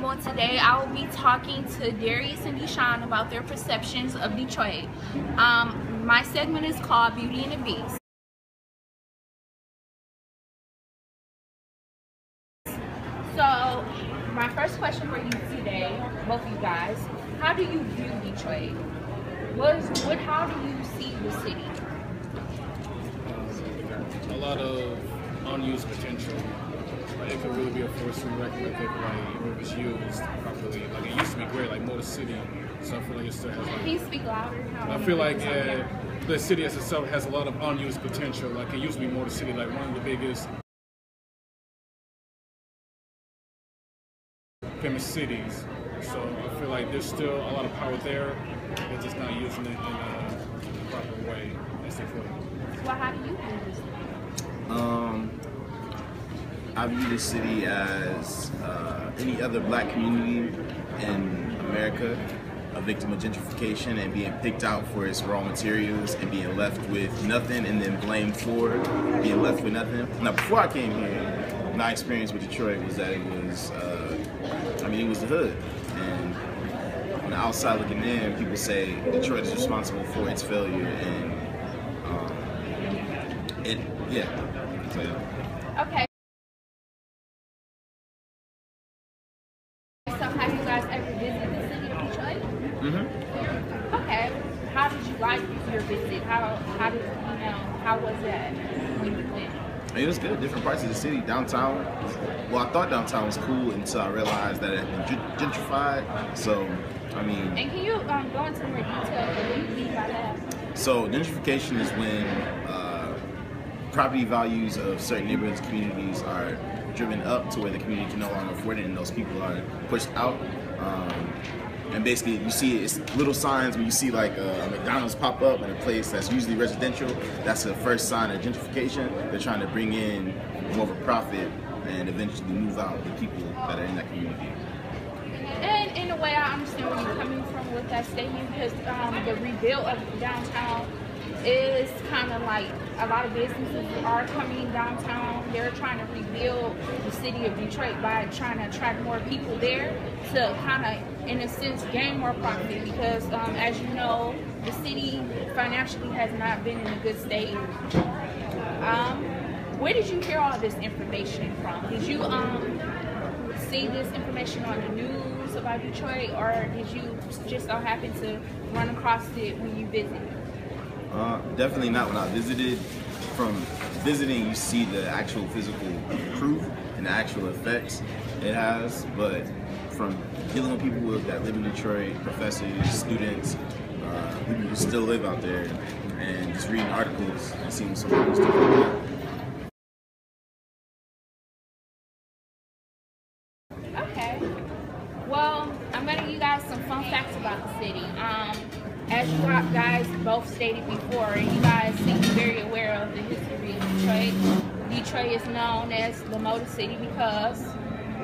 Campbell, and today I will be talking to Darius and Deshaun about their perceptions of Detroit. My segment is called Beauty and the Beast. So, my first question for you today, both of you guys, how do you view Detroit? How do you see the city? A lot of unused potential. Like, it could really be a force to reckon with if it was used properly. Like, it used to be great, like Motor City. So I feel like it still has. Can you speak louder? I feel like the city as itself has a lot of unused potential. Like, it used to be Motor City, like one of the biggest famous cities. So I feel like there's still a lot of power there. They're just not using it in a proper way as they could. Well, how do you view this? I view the city as any other black community in America, a victim of gentrification and being picked out for its raw materials and being left with nothing and then blamed for being left with nothing. Now, before I came here, my experience with Detroit was that it was, it was the hood. And on the outside looking in, people say Detroit is responsible for its failure, and So, yeah. Okay. So have you guys ever visited the city of Detroit? Mm-hmm. Okay. How did you like your visit? How was that when you went? It was good. Different parts of the city. Downtown. Well, I thought downtown was cool until I realized that it had been gentrified. So, And can you go into more detail what you mean by that? So, gentrification is when property values of certain neighborhoods, communities are driven up to where the community can no longer afford it, and those people are pushed out. And basically, you see it's little signs when you see like a McDonald's pop up in a place that's usually residential. That's the first sign of gentrification. They're trying to bring in more of a profit and eventually move out the people that are in that community. And in a way, I understand where you're coming from with that statement, because the rebuild of downtown is kind of like a lot of businesses are coming downtown. They're trying to rebuild the city of Detroit by trying to attract more people there to kind of, in a sense, gain more profit, because as you know, the city financially has not been in a good state. Where did you hear all this information from? Did you see this information on the news about Detroit, or did you just so happen to run across it when you visited? Definitely not when I visited. From visiting, you see the actual physical proof and the actual effects it has, but from dealing with people that live in Detroit, professors, students, people who still live out there, and just reading articles and seeing some stuff like that. Okay. Well, I'm going to give you guys some fun facts about the city. As you guys both stated before, and you guys seem very aware of the history of Detroit. Detroit is known as the Motor City because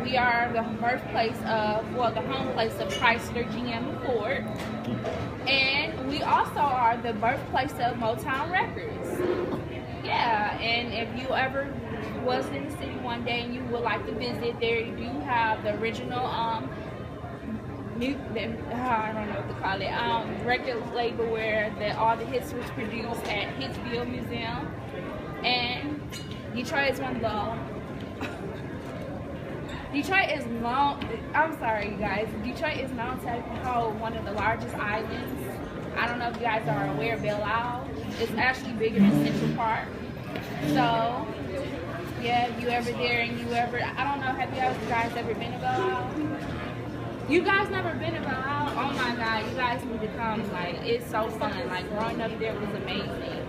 we are the birthplace of, the home place of Chrysler, GM, and Ford. And we also are the birthplace of Motown Records. Yeah, and if you ever was in the city one day and you would like to visit, there you do have the original I don't know what to call it, record label where all the hits was produced at Hitsville Museum. And Detroit is one of the Detroit is known, I'm sorry you guys, Detroit is known to hold one of the largest islands. I don't know if you guys are aware of Belle Isle. It's actually bigger than Central Park. So yeah, you ever there and you ever, I don't know, have you guys ever been to Belle Isle? You guys never been to Belle Isle? Oh my God, you guys need to come. Like, it's so fun. Like, growing up there was amazing.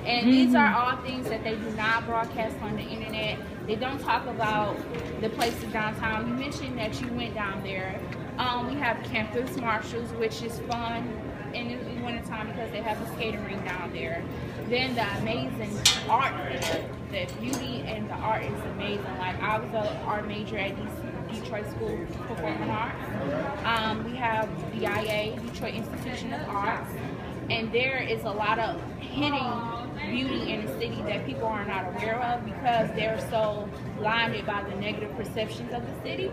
And these are all things that they do not broadcast on the internet. They don't talk about the places downtown. You mentioned that you went down there. We have Campus Marshalls, which is fun in the wintertime because they have a skating rink down there. Then the amazing art, the beauty and the art is amazing. Like, I was an art major at Detroit School of Performing Arts. We have DIA, Detroit Institution of Arts, and there is a lot of hidden beauty in the city that people are not aware of because they're so blinded by the negative perceptions of the city.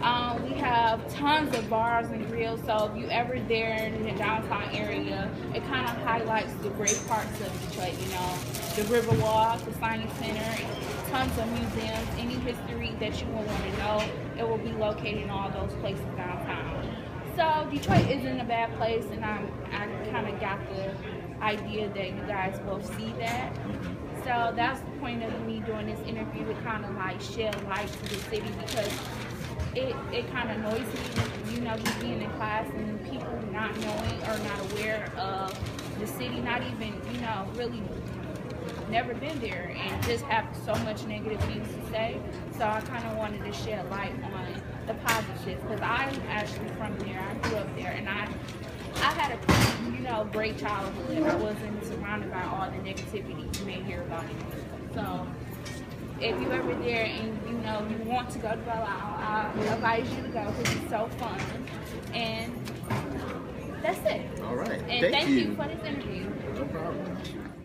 We have tons of bars and grills, so if you ever there in the downtown area, it kind of highlights the great parts of Detroit, you know, the Riverwalk, the Science Center, tons of museums, any history that you will want to know, it will be located in all those places downtown. So Detroit isn't a bad place, and I kind of got the idea that you guys both see that. So that's the point of me doing this interview, to kind of like shed light to the city, because it kind of annoys me, you know, just being in class and people not knowing or not aware of the city, not even, you know, really never been there, and just have so much negative things to say. So I kind of wanted to shed light on the positives, because I'm actually from there. I grew up there, and I had a pretty, you know, great childhood. I wasn't surrounded by all the negativity you may hear about me. So if you're ever there and you know you want to go to Belle Isle, I advise you to go, because it's so fun. And that's it. All right. And thank you for this interview. No problem.